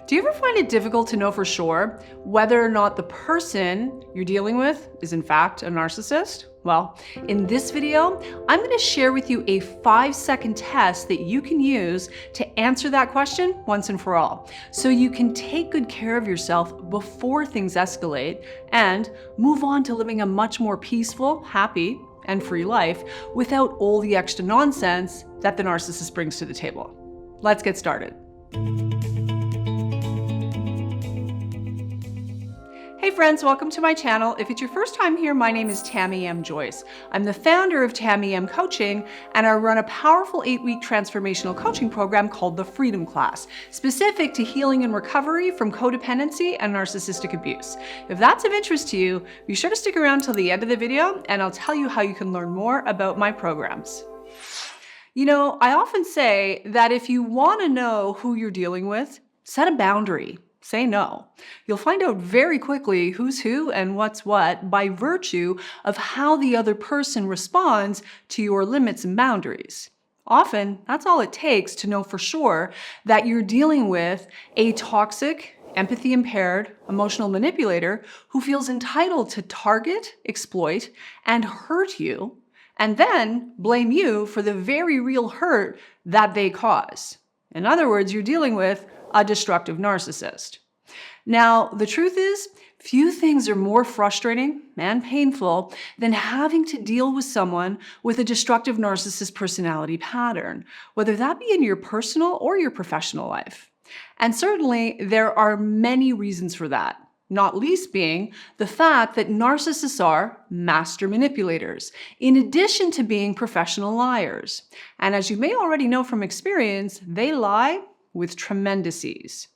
Do you ever find it difficult to know for sure whether or not the person you're dealing with is in fact a narcissist? Well, in this video, I'm going to share with you a 5-second test that you can use to answer that question once and for all, so you can take good care of yourself before things escalate and move on to living a much more peaceful, happy, and free life without all the extra nonsense that the narcissist brings to the table. Let's get started. Hey friends, welcome to my channel. If it's your first time here, my name is Tamie M. Joyce. I'm the founder of Tamie M Coaching, and I run a powerful 8-week transformational coaching program called the Freedom Class, specific to healing and recovery from codependency and narcissistic abuse. If that's of interest to you, be sure to stick around till the end of the video, and I'll tell you how you can learn more about my programs. You know, I often say that if you want to know who you're dealing with, set a boundary. Say no. You'll find out very quickly who's who and what's what by virtue of how the other person responds to your limits and boundaries. Often, that's all it takes to know for sure that you're dealing with a toxic, empathy-impaired, emotional manipulator who feels entitled to target, exploit, and hurt you, and then blame you for the very real hurt that they cause. In other words, you're dealing with a destructive narcissist. Now, the truth is, few things are more frustrating and painful than having to deal with someone with a destructive narcissist personality pattern, whether that be in your personal or your professional life. And certainly, there are many reasons for that, not least being the fact that narcissists are master manipulators, in addition to being professional liars. And as you may already know from experience, they lie with tremendous ease.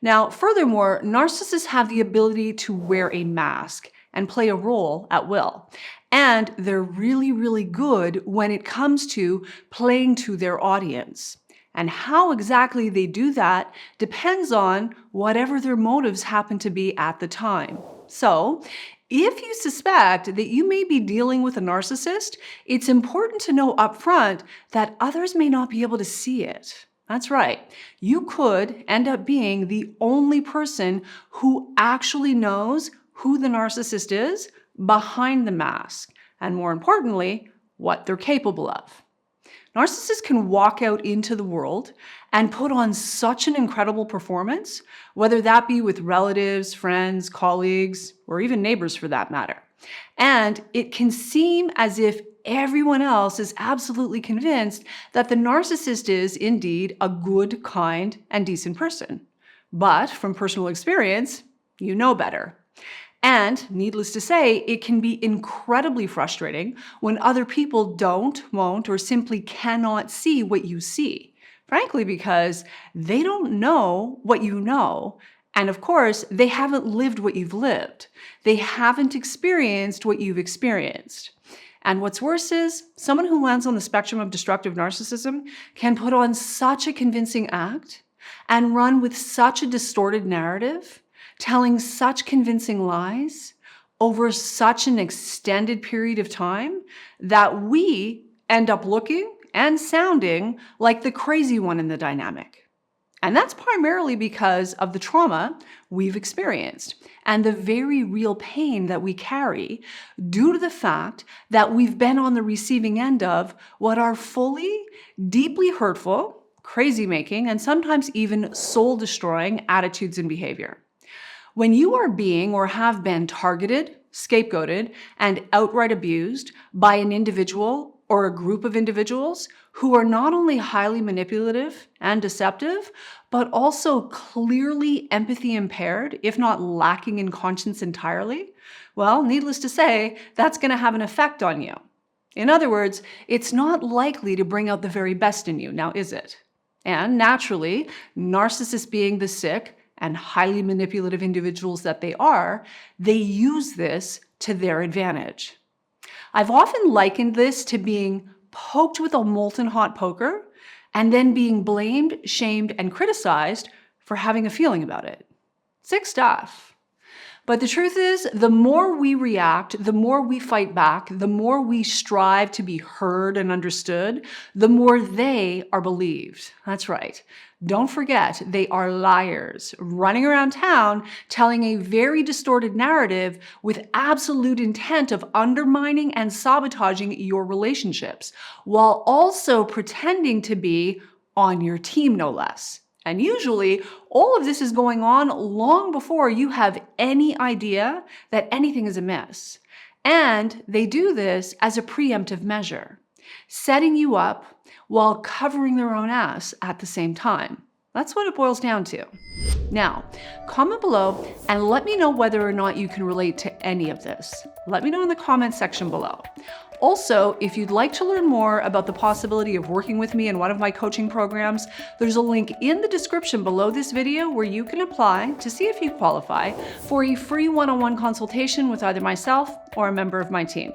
Now, furthermore, narcissists have the ability to wear a mask and play a role at will. And they're really, really good when it comes to playing to their audience. And how exactly they do that depends on whatever their motives happen to be at the time. So, if you suspect that you may be dealing with a narcissist, it's important to know upfront that others may not be able to see it. That's right. You could end up being the only person who actually knows who the narcissist is behind the mask, and more importantly, what they're capable of. Narcissists can walk out into the world and put on such an incredible performance, whether that be with relatives, friends, colleagues, or even neighbors for that matter. And it can seem as if everyone else is absolutely convinced that the narcissist is indeed a good, kind, and decent person. But from personal experience, you know better. And needless to say, it can be incredibly frustrating when other people don't, won't, or simply cannot see what you see. Frankly, because they don't know what you know. And of course, they haven't lived what you've lived. They haven't experienced what you've experienced. And what's worse is, someone who lands on the spectrum of destructive narcissism can put on such a convincing act and run with such a distorted narrative, telling such convincing lies over such an extended period of time that we end up looking and sounding like the crazy one in the dynamic. And that's primarily because of the trauma we've experienced and the very real pain that we carry due to the fact that we've been on the receiving end of what are fully, deeply hurtful, crazy-making, and sometimes even soul-destroying attitudes and behavior. When you are being or have been targeted, scapegoated, and outright abused by an individual or a group of individuals who are not only highly manipulative and deceptive, but also clearly empathy impaired, if not lacking in conscience entirely, well, needless to say, that's going to have an effect on you. In other words, it's not likely to bring out the very best in you, now is it? And naturally, narcissists being the sick and highly manipulative individuals that they use this to their advantage. I've often likened this to being poked with a molten hot poker and then being blamed, shamed, and criticized for having a feeling about it. Sick stuff. But the truth is, the more we react, the more we fight back, the more we strive to be heard and understood, the more they are believed. That's right. Don't forget, they are liars running around town telling a very distorted narrative with absolute intent of undermining and sabotaging your relationships, while also pretending to be on your team, no less. And usually, all of this is going on long before you have any idea that anything is amiss. And they do this as a preemptive measure, setting you up while covering their own ass at the same time. That's what it boils down to. Now, comment below and let me know whether or not you can relate to any of this. Let me know in the comment section below. Also, if you'd like to learn more about the possibility of working with me in one of my coaching programs, there's a link in the description below this video where you can apply to see if you qualify for a free one-on-one consultation with either myself or a member of my team.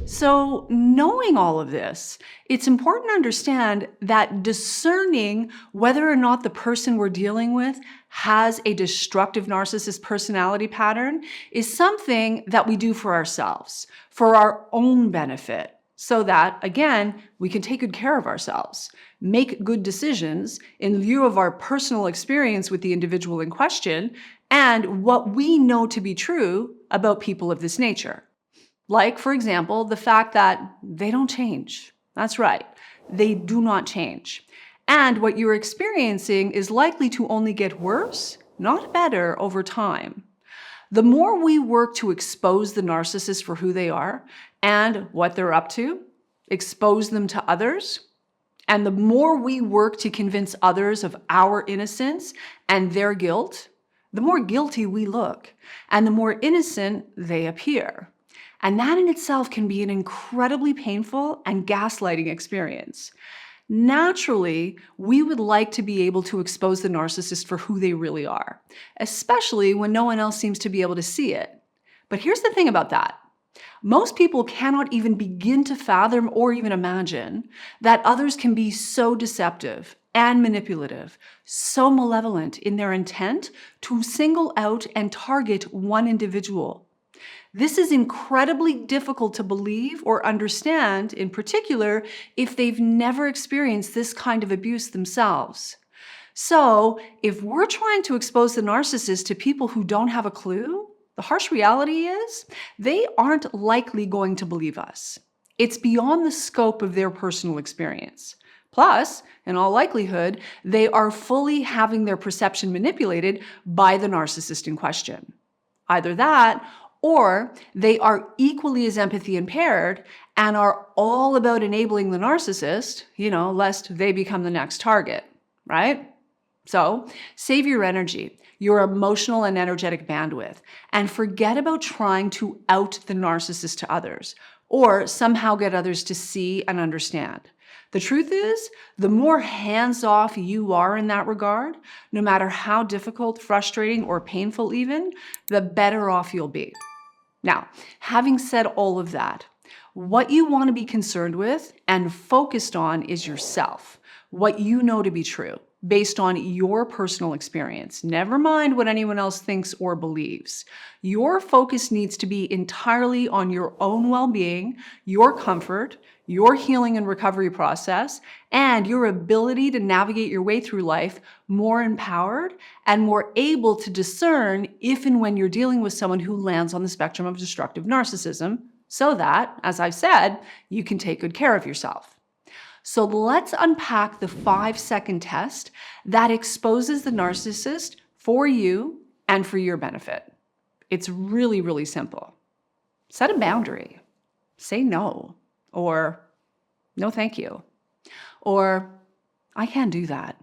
So, knowing all of this, it's important to understand that discerning whether or not the person we're dealing with has a destructive narcissist personality pattern is something that we do for ourselves, for our own benefit, so that, again, we can take good care of ourselves, make good decisions in lieu of our personal experience with the individual in question and what we know to be true about people of this nature. Like, for example, the fact that they don't change. That's right, they do not change. And what you're experiencing is likely to only get worse, not better, over time. The more we work to expose the narcissist for who they are and what they're up to, expose them to others, and the more we work to convince others of our innocence and their guilt, the more guilty we look and the more innocent they appear. And that in itself can be an incredibly painful and gaslighting experience. Naturally, we would like to be able to expose the narcissist for who they really are, especially when no one else seems to be able to see it. But here's the thing about that. Most people cannot even begin to fathom or even imagine that others can be so deceptive and manipulative, so malevolent in their intent to single out and target one individual. This is incredibly difficult to believe or understand, in particular, if they've never experienced this kind of abuse themselves. So, if we're trying to expose the narcissist to people who don't have a clue, the harsh reality is they aren't likely going to believe us. It's beyond the scope of their personal experience. Plus, in all likelihood, they are fully having their perception manipulated by the narcissist in question. Either that, or they are equally as empathy impaired and are all about enabling the narcissist, lest they become the next target, right? So save your energy, your emotional and energetic bandwidth, and forget about trying to out the narcissist to others or somehow get others to see and understand. The truth is, the more hands-off you are in that regard, no matter how difficult, frustrating, or painful even, the better off you'll be. Now, having said all of that, what you want to be concerned with and focused on is yourself, what you know to be true, based on your personal experience. Never mind what anyone else thinks or believes. Your focus needs to be entirely on your own well-being, your comfort, your healing and recovery process, and your ability to navigate your way through life more empowered and more able to discern if and when you're dealing with someone who lands on the spectrum of destructive narcissism, so that, as I've said, you can take good care of yourself. So let's unpack the 5-second test that exposes the narcissist for you and for your benefit. It's really, really simple. Set a boundary. Say no. Or, no thank you. Or, I can't do that.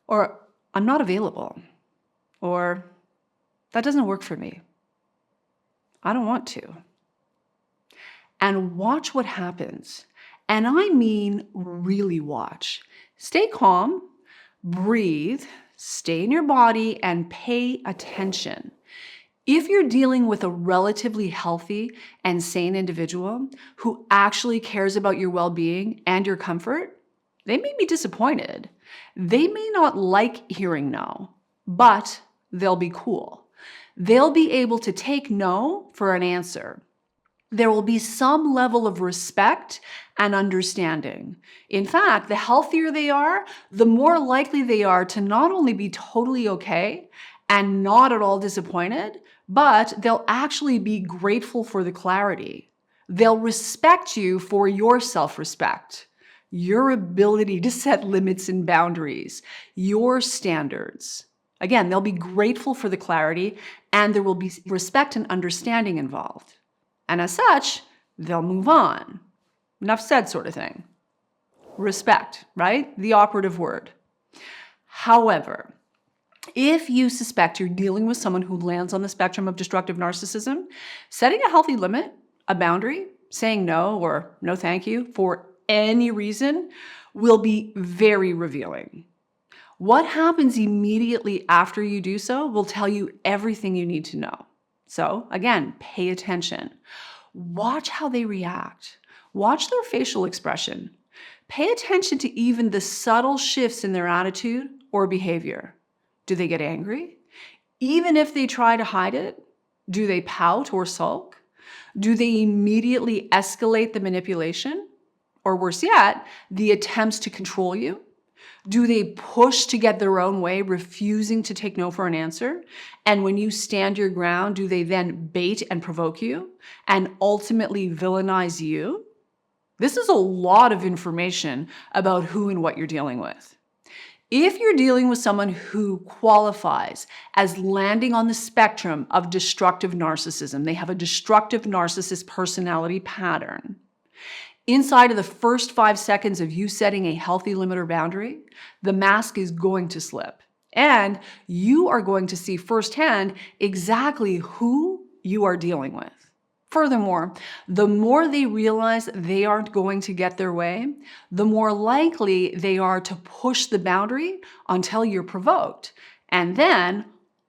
Or, I'm not available. Or, that doesn't work for me. I don't want to. And watch what happens. And I mean really watch. Stay calm, breathe, stay in your body, and pay attention. If you're dealing with a relatively healthy and sane individual who actually cares about your well-being and your comfort, they may be disappointed. They may not like hearing no, but they'll be cool. They'll be able to take no for an answer. There will be some level of respect and understanding. In fact, the healthier they are, the more likely they are to not only be totally okay and not at all disappointed, but they'll actually be grateful for the clarity. They'll respect you for your self-respect, your ability to set limits and boundaries, your standards. Again, they'll be grateful for the clarity, and there will be respect and understanding involved. And as such, they'll move on. Enough said sort of thing. Respect, right? The operative word. However, if you suspect you're dealing with someone who lands on the spectrum of destructive narcissism, setting a healthy limit, a boundary, saying no or no thank you for any reason will be very revealing. What happens immediately after you do so will tell you everything you need to know. So again, pay attention. Watch how they react. Watch their facial expression. Pay attention to even the subtle shifts in their attitude or behavior. Do they get angry? Even if they try to hide it? Do they pout or sulk? Do they immediately escalate the manipulation? Or worse yet, the attempts to control you? Do they push to get their own way, refusing to take no for an answer? And when you stand your ground, do they then bait and provoke you and ultimately villainize you? This is a lot of information about who and what you're dealing with. If you're dealing with someone who qualifies as landing on the spectrum of destructive narcissism, they have a destructive narcissist personality pattern. Inside of the first 5 seconds of you setting a healthy limit or boundary, the mask is going to slip. And you are going to see firsthand exactly who you are dealing with. Furthermore, the more they realize they aren't going to get their way, the more likely they are to push the boundary until you're provoked. And then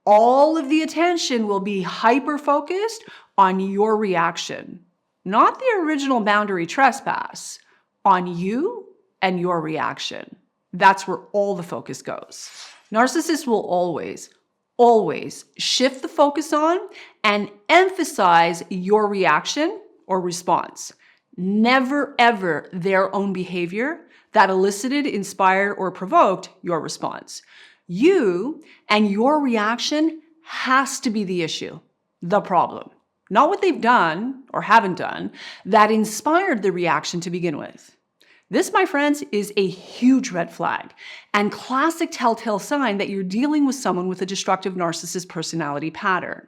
all of the attention will be hyper-focused on your reaction. Not the original boundary trespass, on you and your reaction. That's where all the focus goes. Narcissists will always shift the focus on and emphasize your reaction or response. Never, ever their own behavior that elicited, inspired, or provoked your response. You and your reaction has to be the issue, the problem. Not what they've done or haven't done that inspired the reaction to begin with. This, my friends, is a huge red flag and classic telltale sign that you're dealing with someone with a destructive narcissist personality pattern.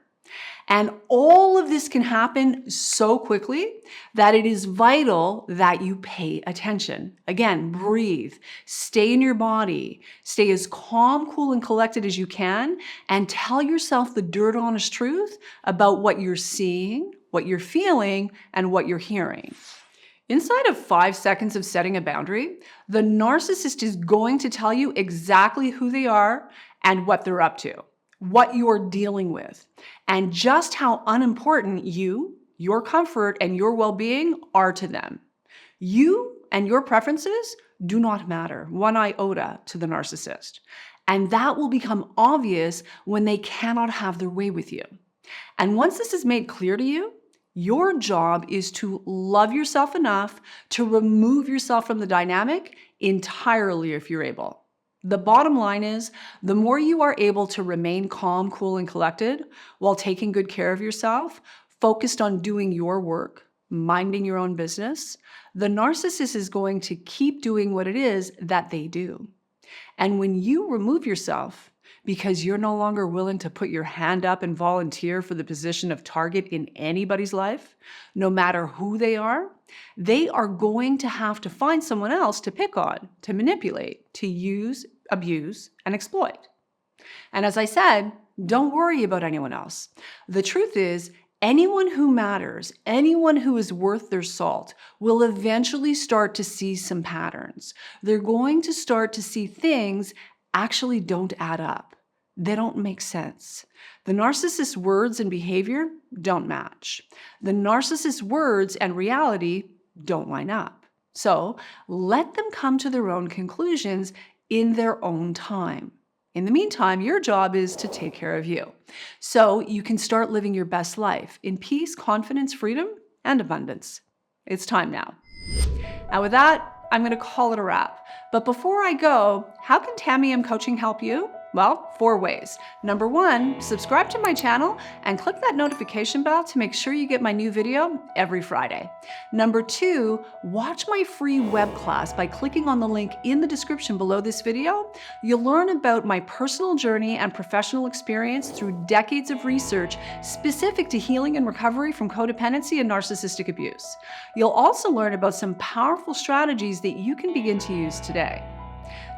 And all of this can happen so quickly that it is vital that you pay attention. Again, breathe, stay in your body, stay as calm, cool, and collected as you can, and tell yourself the dirt honest truth about what you're seeing, what you're feeling, and what you're hearing. Inside of 5 seconds of setting a boundary, the narcissist is going to tell you exactly who they are and what they're up to, what you're dealing with, and just how unimportant you, your comfort, and your well-being are to them. You and your preferences do not matter one iota to the narcissist. And that will become obvious when they cannot have their way with you. And once this is made clear to you, your job is to love yourself enough to remove yourself from the dynamic entirely if you're able. The bottom line is, the more you are able to remain calm, cool, and collected while taking good care of yourself, focused on doing your work, minding your own business, the narcissist is going to keep doing what it is that they do. And when you remove yourself because you're no longer willing to put your hand up and volunteer for the position of target in anybody's life, no matter who they are going to have to find someone else to pick on, to manipulate, to use, abuse, and exploit. And as I said, don't worry about anyone else. The truth is, anyone who matters, anyone who is worth their salt, will eventually start to see some patterns. They're going to start to see things actually don't add up. They don't make sense. The narcissist's words and behavior don't match. The narcissist's words and reality don't line up. So let them come to their own conclusions in their own time. In the meantime, your job is to take care of you, so you can start living your best life in peace, confidence, freedom, and abundance. It's time now. Now with that, I'm going to call it a wrap. But before I go, how can Tamie M Coaching help you? Well, 4 ways. Number 1, subscribe to my channel and click that notification bell to make sure you get my new video every Friday. Number 2, watch my free web class by clicking on the link in the description below this video. You'll learn about my personal journey and professional experience through decades of research specific to healing and recovery from codependency and narcissistic abuse. You'll also learn about some powerful strategies that you can begin to use today.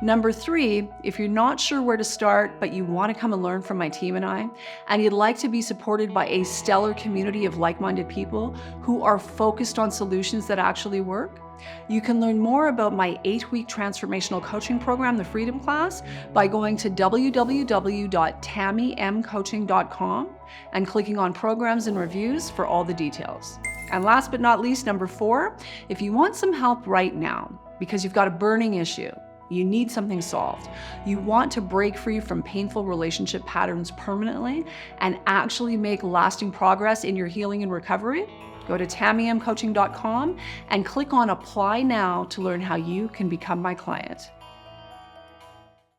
Number 3, if you're not sure where to start, but you want to come and learn from my team and I, and you'd like to be supported by a stellar community of like-minded people who are focused on solutions that actually work, you can learn more about my 8-week transformational coaching program, the Freedom Class, by going to www.tamiemcoaching.com and clicking on programs and reviews for all the details. And last but not least, number 4, if you want some help right now because you've got a burning issue, you need something solved, you want to break free from painful relationship patterns permanently and actually make lasting progress in your healing and recovery, go to tamiemcoaching.com and click on Apply Now to learn how you can become my client.